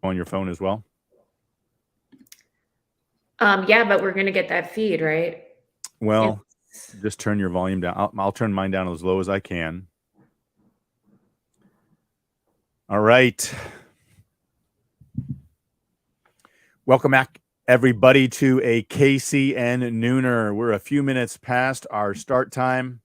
on your phone as well? Yeah, but we're gonna get that feed, right? Well, It's just turn your volume down. I'll turn mine down as low as I can. All right. Welcome back, everybody, to a KCN Nooner. We're a few minutes past our start time,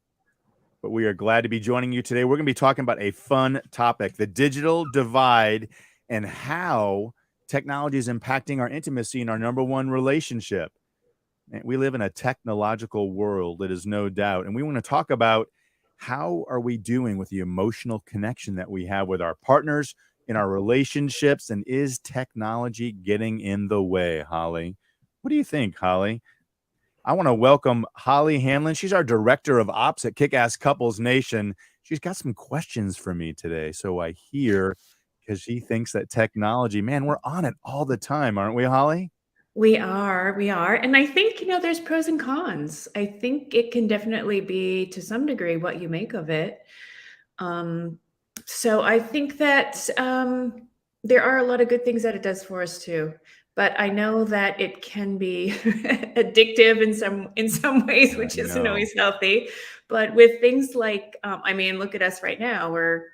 but we are glad to be joining you today. We're going to be talking about a fun topic, the digital divide, and how technology is impacting our intimacy and our number one relationship. And we live in a technological world, it is no doubt. And we want to talk about how are we doing with the emotional connection that we have with our partners in our relationships, and is technology getting in the way, Holly? What do you think, Holly? I want to welcome Holly Hamlin. She's our director of ops at Kick-Ass Couples Nation. She's got some questions for me today. So I hear, because she thinks that technology, man, we're on it all the time, aren't we, Holly? we are. And I think, there's pros and cons. I think it can definitely be, to some degree, what you make of it. So I think that there are a lot of good things that it does for us too. But I know that it can be addictive in some ways, I which isn't know. always healthy. But with things like, look at us right now. We're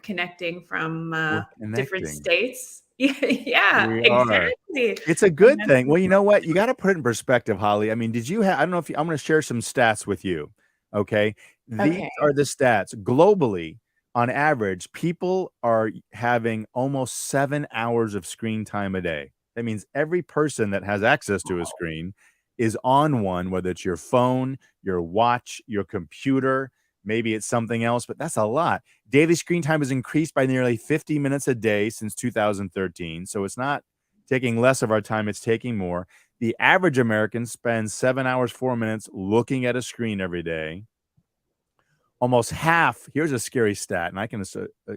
connecting from We're different connecting. states. Yeah, We are. exactly. It's a And good that's thing. Well, you know what? You got to put it in perspective, Holly. I mean, did you have, I don't know if you, I'm going to share some stats with you. Okay. These okay. are the stats globally. On average, people are having almost 7 hours of screen time a day. That means every person that has access to a screen is on one, whether it's your phone, your watch, your computer, maybe it's something else, but that's a lot. Daily screen time has increased by nearly 50 minutes a day since 2013. So it's not taking less of our time, it's taking more. The average American spends 7 hours, 4 minutes looking at a screen every day. Almost half, here's a scary stat, and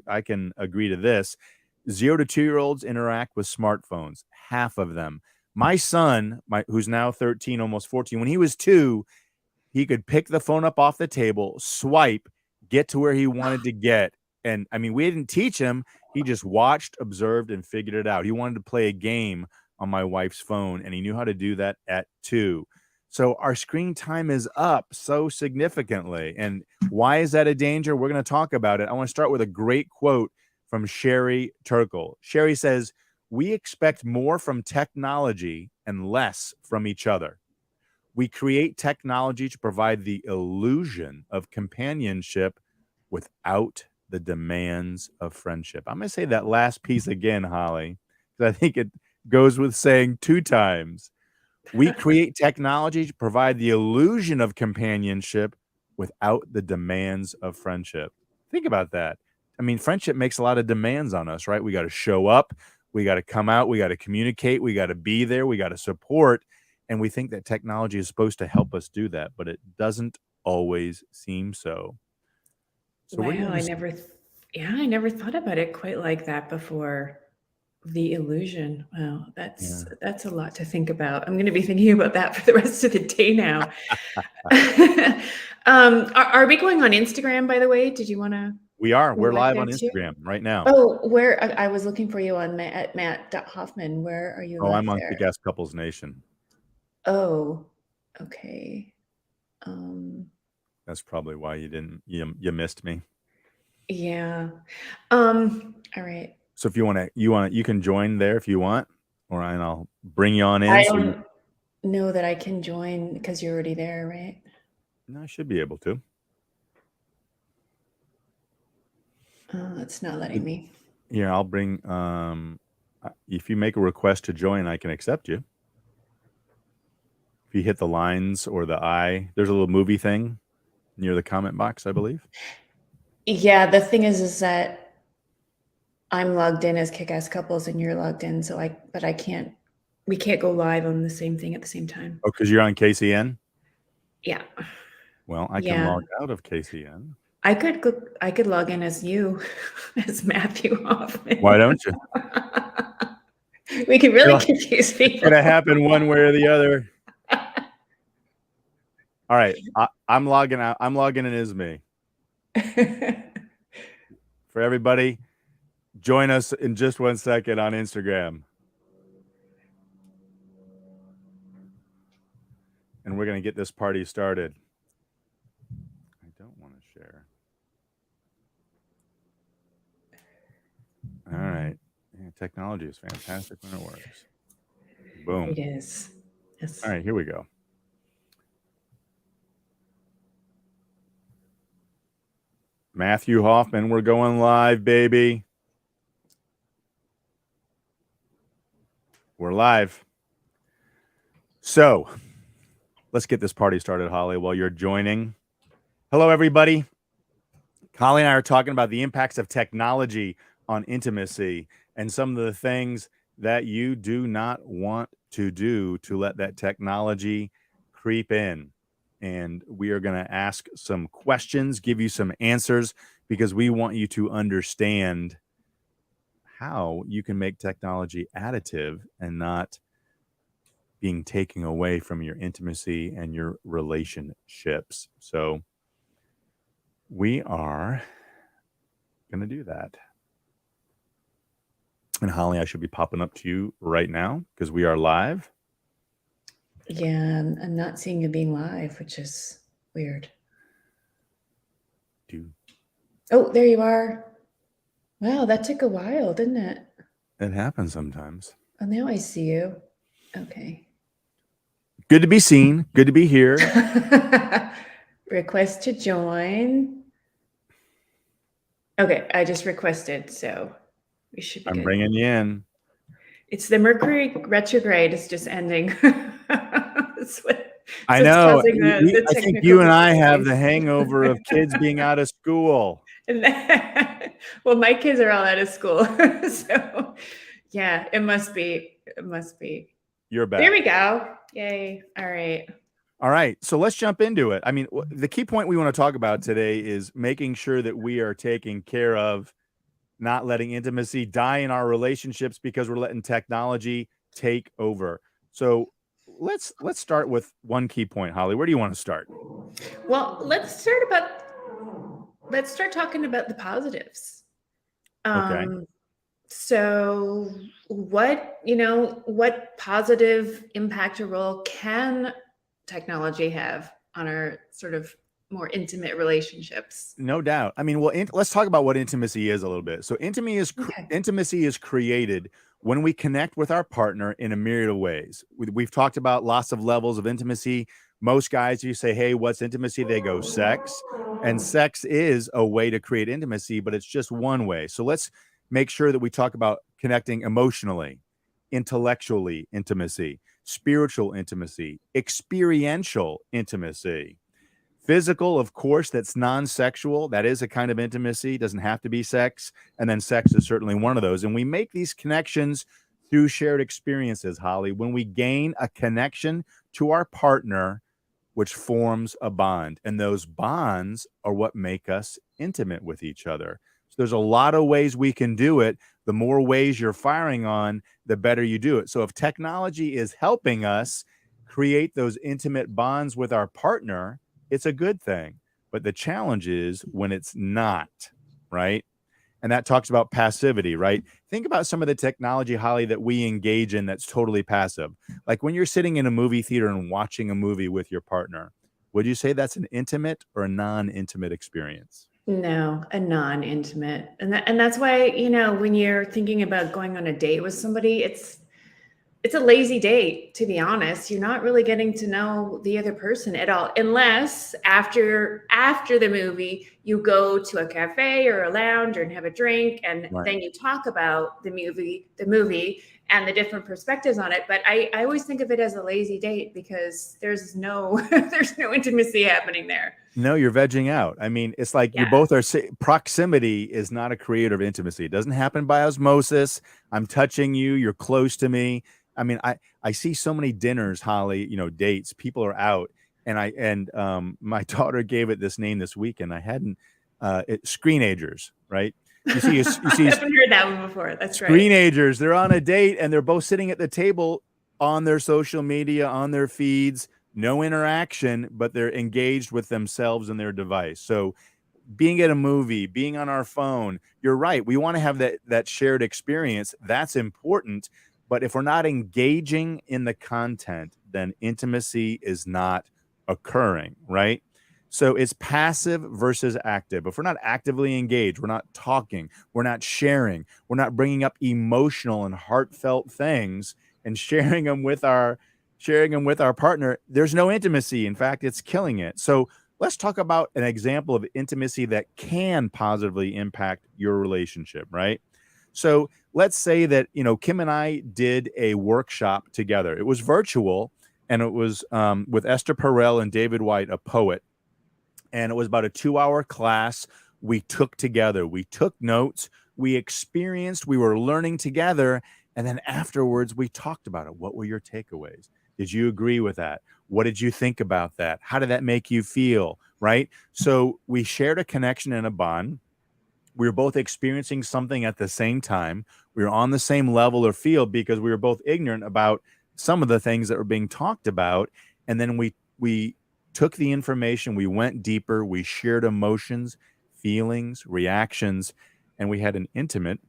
I can agree to this. 0 to 2-year-olds interact with smartphones, half of them. My son, who's now 13, almost 14, when he was 2, he could pick the phone up off the table, swipe, get to where he wanted to get. And I mean, we didn't teach him. He just watched, observed, and figured it out. He wanted to play a game on my wife's phone, and he knew how to do that at 2. So our screen time is up so significantly. And why is that a danger? We're going to talk about it. I want to start with a great quote from Sherry Turkle. Sherry says, "We expect more from technology and less from each other. We create technology to provide the illusion of companionship without the demands of friendship." I'm going to say that last piece again, Holly, because I think it goes with saying 2 times. We create technology to provide the illusion of companionship without the demands of friendship. Think about that. I mean, friendship makes a lot of demands on us, right? We got to show up, we got to come out, we got to communicate, we got to be there, we got to support. And we think that technology is supposed to help us do that, but it doesn't always seem so. So, what do you Wow, want to I never thought about it quite like that before. The illusion. Wow, Yeah. that's a lot to think about. I'm going to be thinking about that for the rest of the day now. Are we going on Instagram, by the way? Did you want to We are. We're live live there on too? Instagram right now. Oh, where I was looking for you on at Matt.Hoffman. Where are you Oh, live I'm on there? Kick-Ass Couples Nation. Oh, okay. Um, That's probably why you missed me. yeah. All right. So if you can join there if you want, or and I'll bring you on in. I So don't know that I can join because you're already there, right? no, I should be able to. It's not letting me. Here, I'll bring. If you make a request to join, I can accept you. If you hit the lines or the I, there's a little movie thing near the comment box, I believe. Yeah, the thing is that I'm logged in as Kick-Ass Couples and you're logged in, but we can't go live on the same thing at the same time. Oh, because you're on KCN. Yeah. Well, I can Yeah. log out of KCN. I could log in as you, as Matthew Hoffman. Why don't you? We can really It'll- confuse It's people. gonna happen one way or the other. All right, I'm logging out. I'm logging in as me. For everybody, Join us in just 1 second on Instagram. And we're going to get this party started. I don't want to share. All right. Yeah, technology is fantastic when it works. Boom. It is. Yes. All right, here we go. Matthew Hoffman, we're going live, baby. We're live. So let's get this party started, Holly, while you're joining. Hello, everybody. Holly and I are talking about the impacts of technology on intimacy and some of the things that you do not want to do to let that technology creep in. And we are going to ask some questions, give you some answers, because we want you to understand how you can make technology additive and not being taken away from your intimacy and your relationships. So we are going to do that. And Holly, I should be popping up to you right now because we are live. Yeah, I'm not seeing you being live, which is weird. Oh, there you are. Wow, that took a while, didn't it? It happens sometimes. Oh, now I see you. Okay. Good to be seen. Good to be here. Request to join. Okay, I just requested, so we should be I'm good. bringing you in. It's the Mercury retrograde is just ending. I know. I think you and I have the hangover of kids being out of school. Well, my kids are all out of school. So yeah, it must be. It must be. You're back. There we go. Yay. All right. All right. So let's jump into it. I mean, the key point we want to talk about today is making sure that we are taking care of not letting intimacy die in our relationships because we're letting technology take over. So let's start with one key point, Holly. Where do you want to start? Well, let's start talking about the positives. Okay. So what positive impact or role can technology have on our sort of more intimate relationships? No doubt. I mean, well, let's talk about what intimacy is a little bit. So intimacy is created when we connect with our partner in a myriad of ways. We've talked about lots of levels of intimacy. Most guys, you say, hey, what's intimacy? They go sex. And sex is a way to create intimacy, but it's just one way. So let's make sure that we talk about connecting emotionally, intellectually intimacy, spiritual intimacy, experiential intimacy. Physical, of course, that's non-sexual. That is a kind of intimacy. It doesn't have to be sex. And then sex is certainly one of those. And we make these connections through shared experiences, Holly. When we gain a connection to our partner, which forms a bond. And those bonds are what make us intimate with each other. So there's a lot of ways we can do it. The more ways you're firing on, the better you do it. So if technology is helping us create those intimate bonds with our partner, it's a good thing. But the challenge is when it's not, right? And that talks about passivity, right? Think about some of the technology, Holly, that we engage in that's totally passive. Like when you're sitting in a movie theater and watching a movie with your partner, would you say that's an intimate or a non-intimate experience? No, a non-intimate. And that's why, when you're thinking about going on a date with somebody, it's a lazy date, to be honest. You're not really getting to know the other person at all, unless after the movie, you go to a cafe or a lounge and have a drink, and then you talk about the movie and the different perspectives on it. But I always think of it as a lazy date because there's no intimacy happening there. No, you're vegging out. I mean, it's like you both are proximity is not a creator of intimacy. It doesn't happen by osmosis. I'm touching you. You're close to me. I mean, I see so many dinners, Holly, dates, people are out, and my daughter gave it this name this weekend. I hadn't, screenagers, right? You see, I haven't heard that one before. That's right. Screenagers, they're on a date and they're both sitting at the table on their social media, on their feeds, no interaction, but they're engaged with themselves and their device. So being at a movie, being on our phone. You're right. We want to have that shared experience. That's important. But if we're not engaging in the content, then intimacy is not occurring, right? So it's passive versus active. If we're not actively engaged, we're not talking, we're not sharing, we're not bringing up emotional and heartfelt things and sharing them with our partner, there's no intimacy. In fact, it's killing it. So let's talk about an example of intimacy that can positively impact your relationship, right? So let's say that, Kim and I did a workshop together. It was virtual, and it was with Esther Perel and David White, a poet. And it was about a 2-hour class we took together. We took notes, we experienced, we were learning together. And then afterwards, we talked about it. What were your takeaways? Did you agree with that? What did you think about that? How did that make you feel? Right? So we shared a connection and a bond. We were both experiencing something at the same time. We were on the same level or field because we were both ignorant about some of the things that were being talked about. And then we took the information, we went deeper, we shared emotions, feelings, reactions, and we had an intimate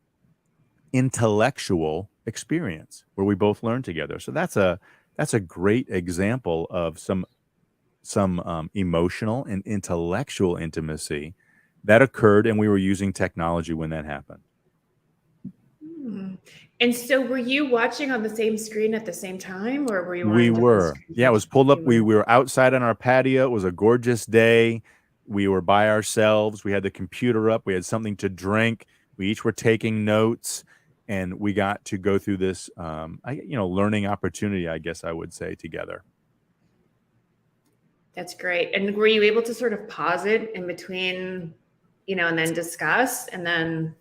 intellectual experience where we both learned together. So that's a great example of some emotional and intellectual intimacy that occurred, and we were using technology when that happened. Hmm. And so were you watching on the same screen at the same time, or were you We on different were. screens? Yeah, it was pulled up. You We were. were outside on our patio. It was a gorgeous day. We were by ourselves. We had the computer up. We had something to drink. We each were taking notes, and we got to go through this, learning opportunity, I guess I would say, together. That's great. And were you able to sort of pause it in between, and then discuss and then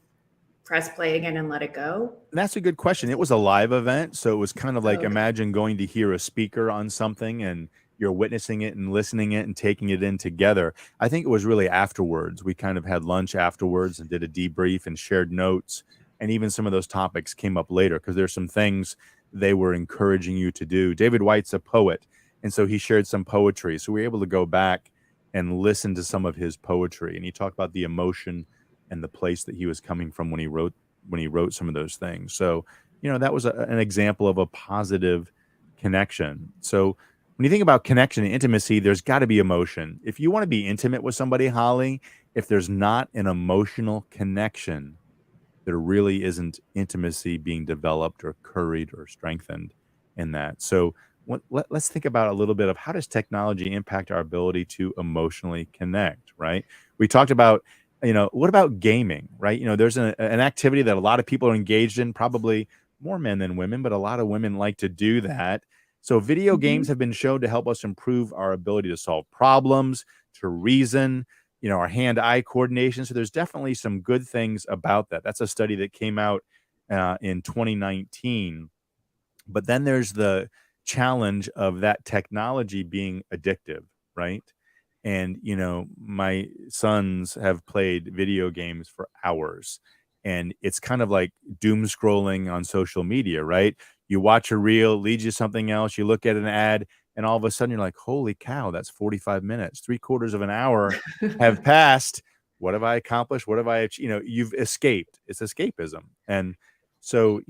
press play again and let it go? That's a good question. It was a live event, so it was kind of like, Okay. imagine going to hear a speaker on something and you're witnessing it and listening it and taking it in together. I think it was really afterwards. We kind of had lunch afterwards and did a debrief and shared notes. And even some of those topics came up later because there's some things they were encouraging you to do. David White's a poet, and so he shared some poetry. So we were able to go back and listen to some of his poetry. And he talked about the emotion and the place that he was coming from when he wrote some of those things. So, that was an example of a positive connection. So when you think about connection and intimacy, there's got to be emotion. If you want to be intimate with somebody, Holly, if there's not an emotional connection, there really isn't intimacy being developed or curried or strengthened in that. So let's think about a little bit of how does technology impact our ability to emotionally connect, right? We talked about, what about gaming, right? There's an activity that a lot of people are engaged in, probably more men than women, but a lot of women like to do that. So video games Mhm. have been shown to help us improve our ability to solve problems, to reason, our hand-eye coordination. So there's definitely some good things about that. That's a study that came out in 2019. But then there's the challenge of that technology being addictive, right? And, my sons have played video games for hours, and it's kind of like doom scrolling on social media, right? You watch a reel, leads you something else, you look at an ad, and all of a sudden you're like, holy cow, that's 45 minutes, 3/4 of an hour have passed. What have I accomplished? What have I, you've escaped. It's escapism. And so,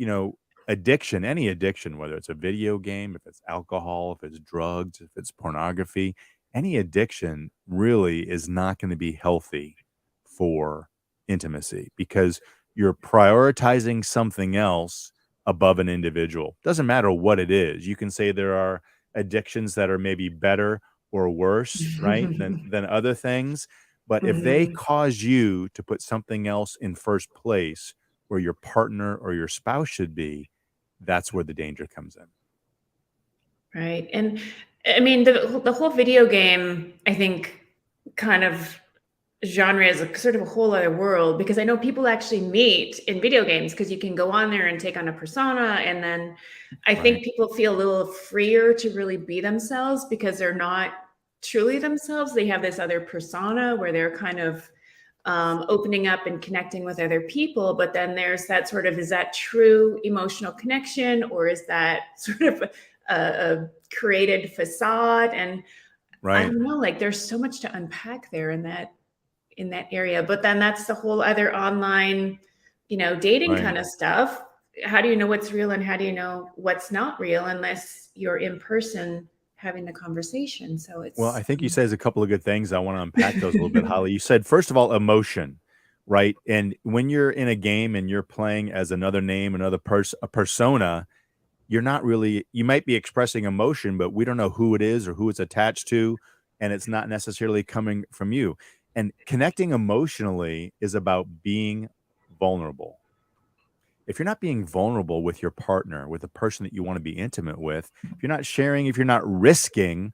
addiction, any addiction, whether it's a video game, if it's alcohol, if it's drugs, if it's pornography, any addiction really is not going to be healthy for intimacy because you're prioritizing something else above an individual. Doesn't matter what it is. You can say there are addictions that are maybe better or worse, right, than other things. But if they Mhm. cause you to put something else in first place where your partner or your spouse should be, that's where the danger comes in. Right. And I mean, the whole video game, I think, kind of genre is a sort of a whole other world because I know people actually meet in video games because you can go on there and take on a persona. And then I Right. think people feel a little freer to really be themselves because they're not truly themselves. They have this other persona where they're kind of opening up and connecting with other people. But then there's that sort of, is that true emotional connection or is that sort of a created facade? And I Right. don't know, like there's so much to unpack there in that in that area. But then that's the whole other online, dating Right. kind of stuff. How do you know what's real and how do you know what's not real unless you're in person having the conversation? So Well, it's I think you said a couple of good things. I want to unpack those a little bit, Holly. You said, first of all, emotion, right? And when you're in a game and you're playing as another name, another person, a persona, you're not really, you might be expressing emotion, but we don't know who it is or who it's attached to. And it's not necessarily coming from you. And connecting emotionally is about being vulnerable. If you're not being vulnerable with your partner, with the person that you want to be intimate with, if you're not sharing, if you're not risking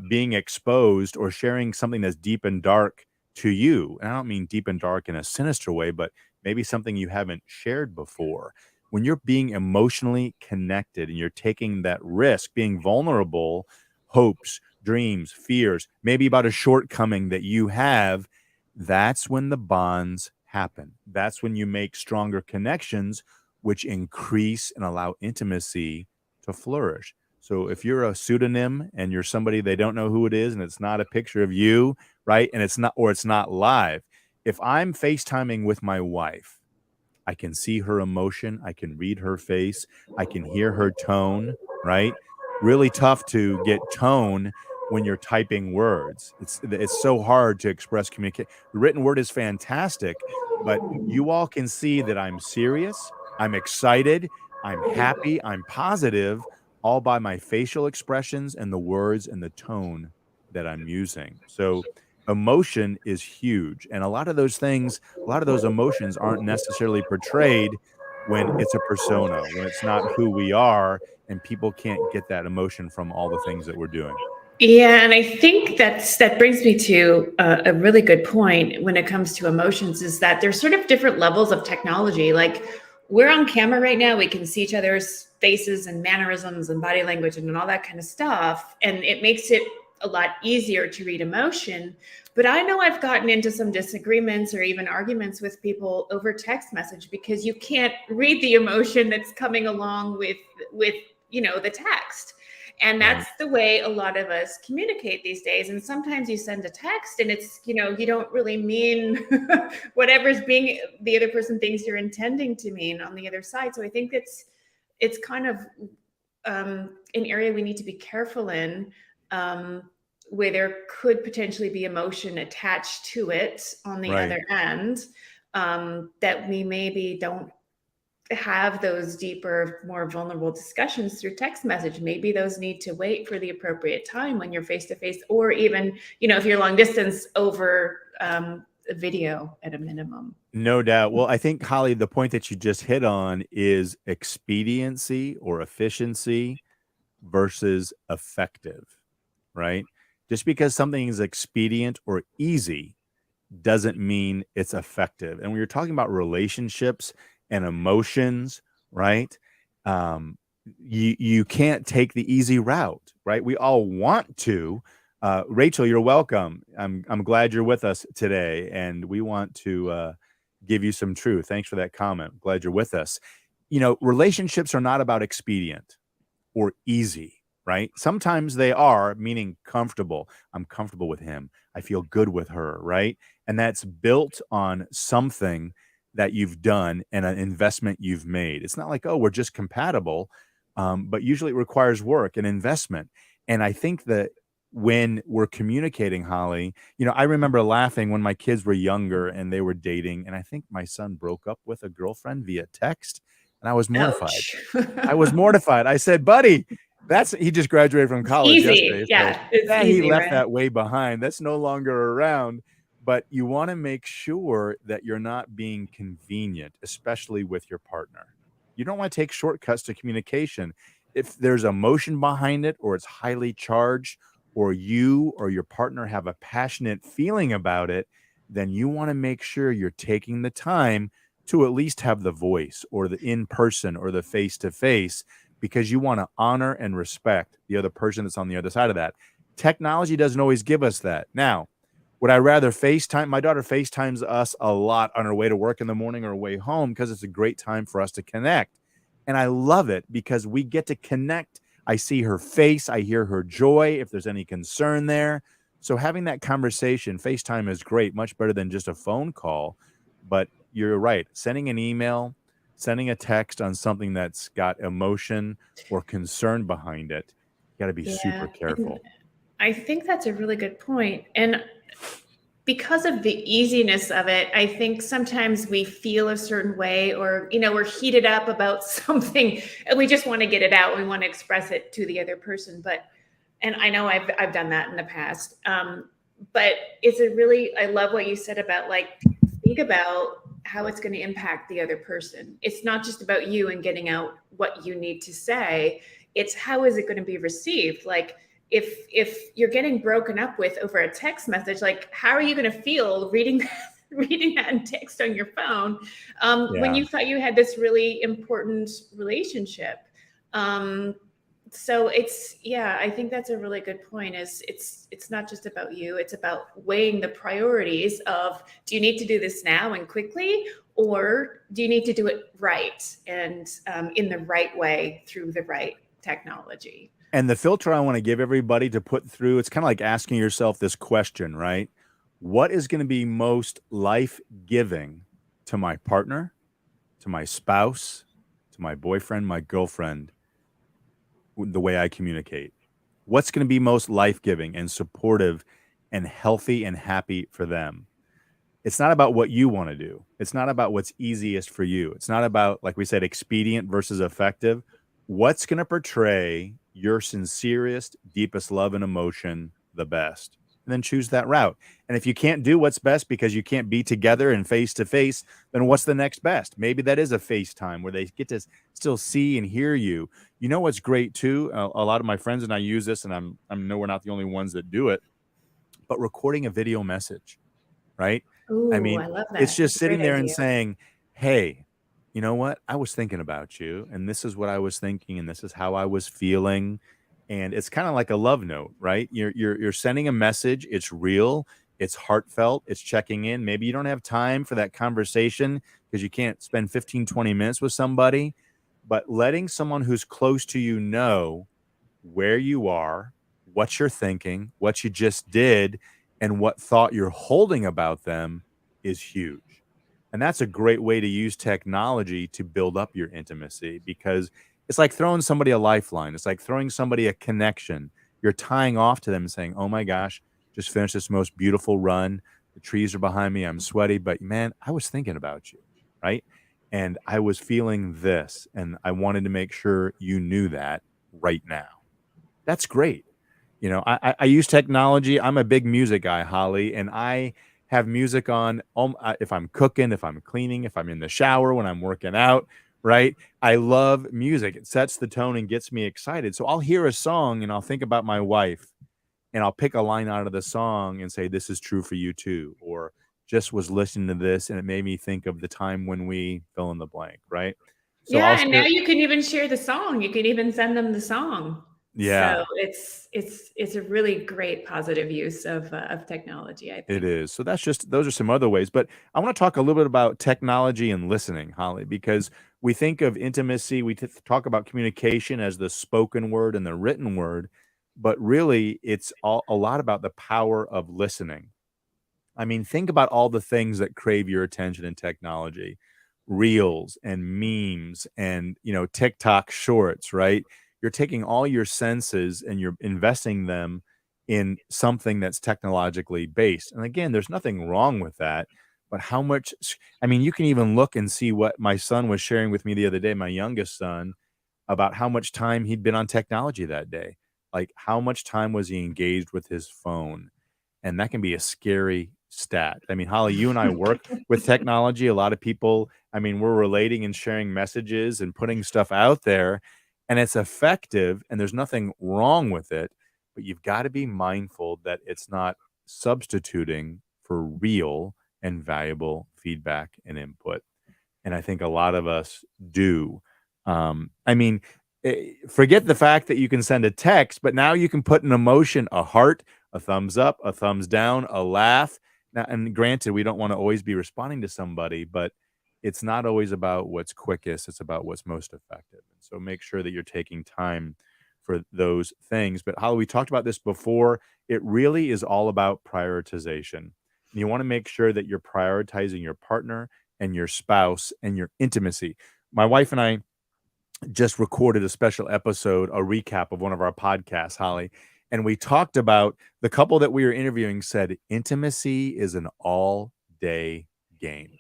being exposed or sharing something that's deep and dark to you, and I don't mean deep and dark in a sinister way, but maybe something you haven't shared before. When you're being emotionally connected and you're taking that risk, being vulnerable, hopes, dreams, fears, maybe about a shortcoming that you have, that's when the bonds happen. That's when you make stronger connections, which increase and allow intimacy to flourish. So if you're a pseudonym and you're somebody they don't know who it is and it's not a picture of you, right? And it's not, or it's not live. If I'm FaceTiming with my wife, I can see her emotion, I can read her face, I can hear her tone, right? Really tough to get tone when you're typing words. It's so hard to express communicate. The written word is fantastic, but you all can see that I'm serious, I'm excited, I'm happy, I'm positive, all by my facial expressions and the words and the tone that I'm using. So emotion is huge. And a lot of those things, a lot of those emotions aren't necessarily portrayed when it's a persona, when it's not who we are, and people can't get that emotion from all the things that we're doing. Yeah, and I think that brings me to a really good point when it comes to emotions is that there's sort of different levels of technology. Like we're on camera right now, we can see each other's faces and mannerisms and body language and all that kind of stuff, and it makes it a lot easier to read emotion. But I know I've gotten into some disagreements or even arguments with people over text message because you can't read the emotion that's coming along with the text. And Right. that's the way a lot of us communicate these days. And sometimes you send a text and it's, you don't really mean whatever's being the other person thinks you're intending to mean on the other side. So I think it's kind of an area we need to be careful in, where there could potentially be emotion attached to it on the Right. other end, that we maybe don't have those deeper, more vulnerable discussions through text message. Maybe those need to wait for the appropriate time when you're face to face, or even, if you're long distance, over a video at a minimum. No doubt. Well, I think, Holly, the point that you just hit on is expediency or efficiency versus effective, right? Just because something is expedient or easy doesn't mean it's effective. And when you're talking about relationships and emotions, right? Um, you can't take the easy route, right? We all want to. Rachel, you're welcome. I'm glad you're with us today, and we want to give you some truth. Thanks for that comment. Glad you're with us. Relationships are not about expedient or easy, right? Sometimes they are, meaning comfortable. I'm comfortable with him. I feel good with her, right? And that's built on something that you've done and an investment you've made. It's not like, oh, we're just compatible, but usually it requires work and investment. And I think that when we're communicating, Holly, I remember laughing when my kids were younger and they were dating, and I think my son broke up with a girlfriend via text, and I was mortified. Ouch. I was mortified. I said, buddy, he just graduated from It's college easy. yesterday. So Yeah, it's yeah, he easy, left right? that way behind. That's no longer around. But you want to make sure that you're not being convenient, especially with your partner. You don't want to take shortcuts to communication. If there's emotion behind it, or it's highly charged, or you or your partner have a passionate feeling about it, then you want to make sure you're taking the time to at least have the voice or the in person or the face to face, because you want to honor and respect the other person that's on the other side of that. Technology doesn't always give us that. Now, would I rather FaceTime? My daughter FaceTimes us a lot on her way to work in the morning or her way home because it's a great time for us to connect. And I love it because we get to connect. I see her face, I hear her joy if there's any concern there. So having that conversation, FaceTime is great, much better than just a phone call. But you're right. Sending an email, sending a text on something that's got emotion or concern behind it, you got to be super Yeah. And careful. I think that's a really good point. And because of the easiness of it, I think sometimes we feel a certain way, or, we're heated up about something and we just want to get it out. We want to express it to the other person. And I know I've done that in the past. But I love what you said about, like, think about how it's going to impact the other person. It's not just about you and getting out what you need to say. It's how is it going to be received? Like, if you're getting broken up with over a text message, like, how are you going to feel reading that, reading that in text on your phone, when Yeah. you thought you had this really important relationship? So I think that's a really good point. Is it's not just about you. It's about weighing the priorities of, do you need to do this now and quickly, or do you need to do it right and in the right way through the right technology? And the filter I want to give everybody to put through, it's kind of like asking yourself this question, right? What is going to be most life giving to my partner, to my spouse, to my boyfriend, my girlfriend, the way I communicate? What's going to be most life giving and supportive and healthy and happy for them? It's not about what you want to do. It's not about what's easiest for you. It's not about, like we said, expedient versus effective. What's going to portray your sincerest, deepest love and emotion the best? And then choose that route. And if you can't do what's best because you can't be together and face to face, then what's the next best? Maybe that is a FaceTime where they get to still see and hear you. You know what's great too? A lot of my friends and I use this, and I know we're not the only ones that do it, but recording a video message, right? I Ooh, mean, I love it's that. just That's a great sitting there and idea. saying, "Hey, you know what? I was thinking about you, and this is what I was thinking, and this is how I was feeling." And it's kind of like a love note, right? You're sending a message. It's real. It's heartfelt. It's checking in. Maybe you don't have time for that conversation because you can't spend 15, 20 minutes with somebody, but letting someone who's close to you know where you are, what you're thinking, what you just did, and what thought you're holding about them is huge. And that's a great way to use technology to build up your intimacy, because it's like throwing somebody a lifeline. It's like throwing somebody a connection. You're tying off to them and saying, "Oh my gosh, just finished this most beautiful run. The trees are behind me. I'm sweaty, but man, I was thinking about you, right? And I was feeling this, and I wanted to make sure you knew that right now." That's great. I use technology. I'm a big music guy, Holly, and I have music on, if I'm cooking, if I'm cleaning, if I'm in the shower, when I'm working out, right? I love music. It sets the tone and gets me excited. So I'll hear a song and I'll think about my wife, and I'll pick a line out of the song and say, "This is true for you too," or "Just was listening to this and it made me think of the time when we fill in the blank," right? So I'll Yeah, and now share. you can even share the song. You can even send them the song. Yeah. So it's a really great positive use of technology, I It think. is. So those are some other ways, but I wanna talk a little bit about technology and listening, Holly, because we think of intimacy, we talk about communication as the spoken word and the written word, but really it's a lot about the power of listening. I mean, think about all the things that crave your attention in technology, reels and memes and, TikTok shorts, right? You're taking all your senses and you're investing them in something that's technologically based. And again, there's nothing wrong with that, but I mean, you can even look and see what my son was sharing with me the other day, my youngest son, about how much time he'd been on technology that day. Like, how much time was he engaged with his phone? And that can be a scary stat. I mean, Holly, you and I work with technology. A lot of people, I mean, we're relating and sharing messages and putting stuff out there, and it's effective, and there's nothing wrong with it. But you've got to be mindful that it's not substituting for real and valuable feedback and input. And I think a lot of us do. I mean, forget the fact that you can send a text, but now you can put an emotion, a heart, a thumbs up, a thumbs down, a laugh. Now, and granted, we don't want to always be responding to somebody, but it's not always about what's quickest. It's about what's most effective. And so make sure that you're taking time for those things. But Holly, we talked about this before. It really is all about prioritization. And you want to make sure that you're prioritizing your partner and your spouse and your intimacy. My wife and I just recorded a special episode, a recap of one of our podcasts, Holly. And we talked about the couple that we were interviewing said intimacy is an all day game.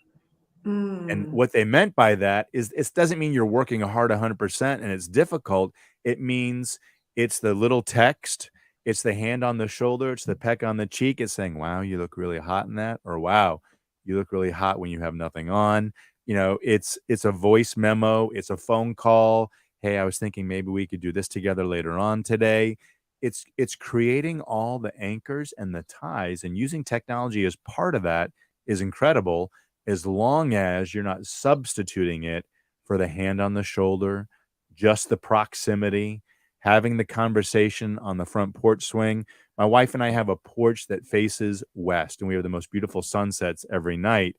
And Mm. what they meant by that is it doesn't mean you're working hard 100% and it's difficult. It means it's the little text, it's the hand on the shoulder, it's the peck on the cheek. It's saying, wow, you look really hot in that, or wow, you look really hot when you have nothing on. It's a voice memo, it's a phone call. Hey, I was thinking maybe we could do this together later on today. It's creating all the anchors and the ties, and using technology as part of that is incredible, as long as you're not substituting it for the hand on the shoulder, just the proximity, having the conversation on the front porch swing. My wife and I have a porch that faces west, and we have the most beautiful sunsets every night.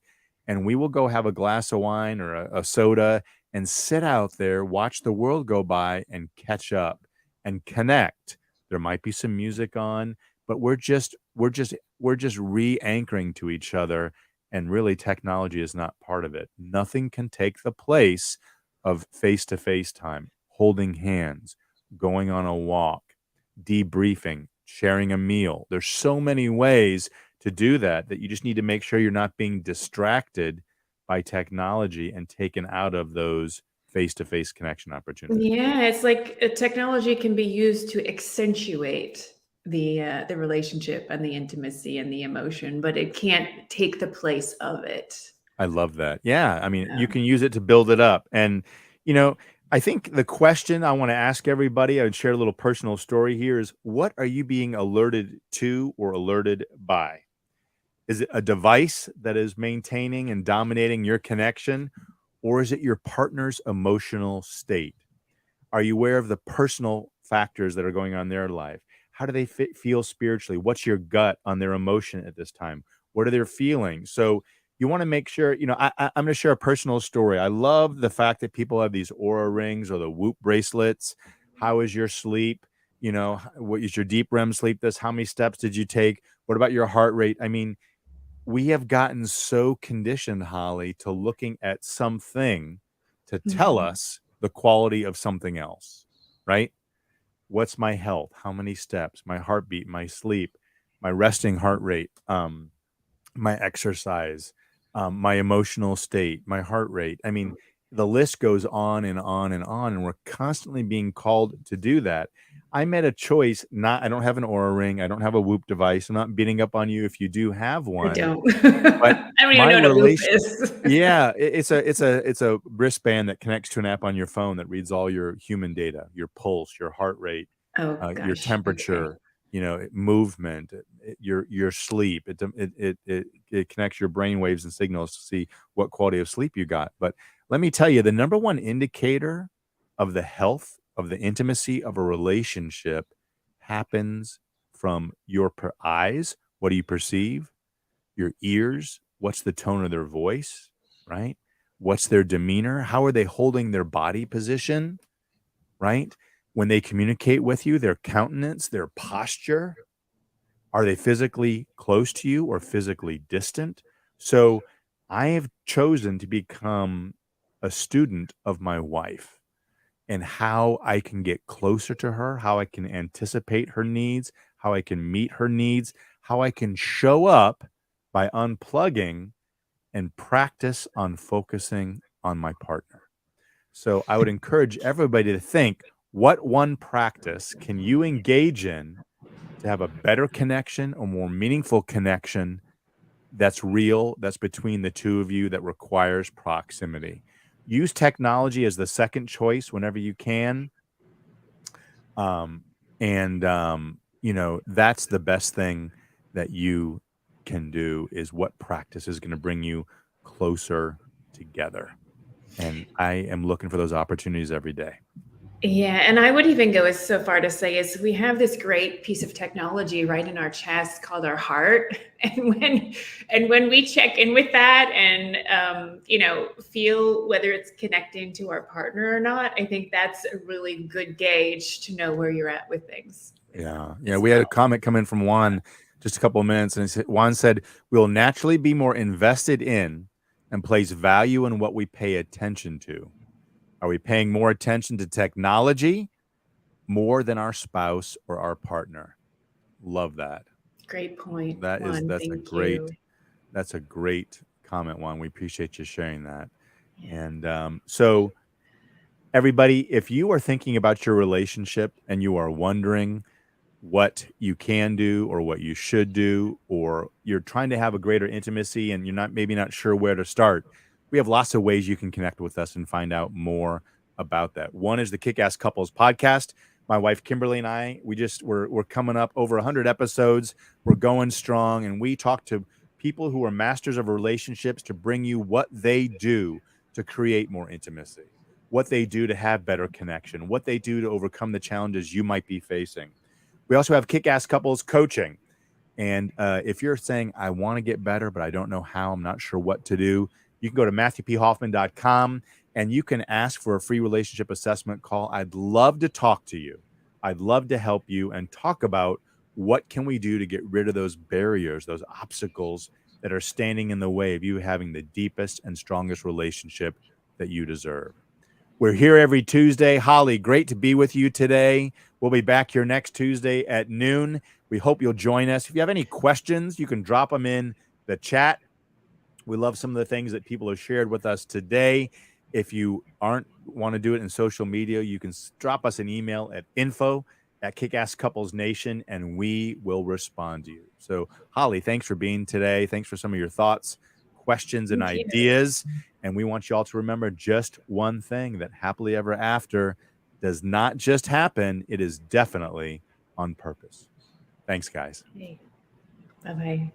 And we will go have a glass of wine or a soda and sit out there, watch the world go by, and catch up and connect. There might be some music on, but we're just re-anchoring to each other, and really technology is not part of it. Nothing can take the place of face-to-face time, holding hands, going on a walk, debriefing, sharing a meal. There's so many ways to do that you just need to make sure you're not being distracted by technology and taken out of those face-to-face connection opportunities. Yeah, it's like technology can be used to accentuate the relationship and the intimacy and the emotion, but it can't take the place of it. I love that. Yeah, I mean, you Yeah. can use it to build it up. And, you know, I think the question I want to ask everybody, I would share a little personal story here, is what are you being alerted to or alerted by? Is it a device that is maintaining and dominating your connection, or is it your partner's emotional state? Are you aware of the personal factors that are going on in their life? How do they feel spiritually? What's your gut on their emotion at this time? What are their feelings? So you want to make sure, I'm going to share a personal story. I love the fact that people have these Aura rings or the Whoop bracelets. How is your sleep? What is your deep REM sleep? How many steps did you take? What about your heart rate? I mean, we have gotten so conditioned, Holly, to looking at something to tell Mhm. us the quality of something else, right? What's my health? How many steps? My heartbeat, my sleep, my resting heart rate, my exercise, my emotional state, my heart rate. I mean, the list goes on and on and on, and we're constantly being called to do that. I made a choice. I don't have an Aura ring. I don't have a Whoop device. I'm not beating up on you if you do have I one, don't. but I don't even my know what a Whoop relation, is. yeah, it's a wristband that connects to an app on your phone that reads all your human data, your pulse, your heart rate, Oh your gosh. Okay. temperature, movement, your sleep. It connects your brain waves and signals to see what quality of sleep you got. But let me tell you, the number one indicator of the health of the intimacy of a relationship happens from your eyes. What do you perceive? Your ears, what's the tone of their voice, right? What's their demeanor? How are they holding their body position, right? When they communicate with you, their countenance, their posture, are they physically close to you or physically distant? So I have chosen to become a student of my wife and how I can get closer to her, how I can anticipate her needs, how I can meet her needs, how I can show up by unplugging and practice on focusing on my partner. So I would encourage everybody to think, what one practice can you engage in to have a better connection, a more meaningful connection that's real, that's between the two of you, that requires proximity. Use technology as the second choice whenever you can. Um, and that's the best thing that you can do, is what practice is going to bring you closer together. And I am looking for those opportunities every day. Yeah, and I would even go as so far to say is we have this great piece of technology right in our chest called our heart, and when we check in with that and feel whether it's connecting to our partner or not, I think that's a really good gauge to know where you're at with things. Yeah. As We had a well. comment come in from Juan just a couple of minutes, and Juan said, "We'll naturally be more invested in and place value in what we pay attention to. Are we paying more attention to technology more than our spouse or our partner?" Love that. Great point, That's Juan. Thank you. a great comment, Juan. We appreciate you sharing that. Yeah. And so everybody, if you are thinking about your relationship and you are wondering what you can do or what you should do, or you're trying to have a greater intimacy and you're not sure where to start, we have lots of ways you can connect with us and find out more about that. One is the Kick-Ass Couples podcast. My wife Kimberly and I, we're coming up over 100 episodes. We're going strong, and we talk to people who are masters of relationships to bring you what they do to create more intimacy, what they do to have better connection, what they do to overcome the challenges you might be facing. We also have Kick-Ass Couples coaching. And if you're saying, I want to get better, but I don't know how, I'm not sure what to do, you can go to MatthewPHoffman.com and you can ask for a free relationship assessment call. I'd love to talk to you. I'd love to help you and talk about what can we do to get rid of those barriers, those obstacles that are standing in the way of you having the deepest and strongest relationship that you deserve. We're here every Tuesday. Holly, great to be with you today. We'll be back here next Tuesday at noon. We hope you'll join us. If you have any questions, you can drop them in the chat. We love some of the things that people have shared with us today. If you want to do it in social media, you can drop us an email at info@KickassCouplesNation, and we will respond to you. So, Holly, thanks for being today. Thanks for some of your thoughts, questions, and Thank you. ideas. And we want you all to remember just one thing, that happily ever after does not just happen. It is definitely on purpose. Thanks, guys. Hey. Bye-bye.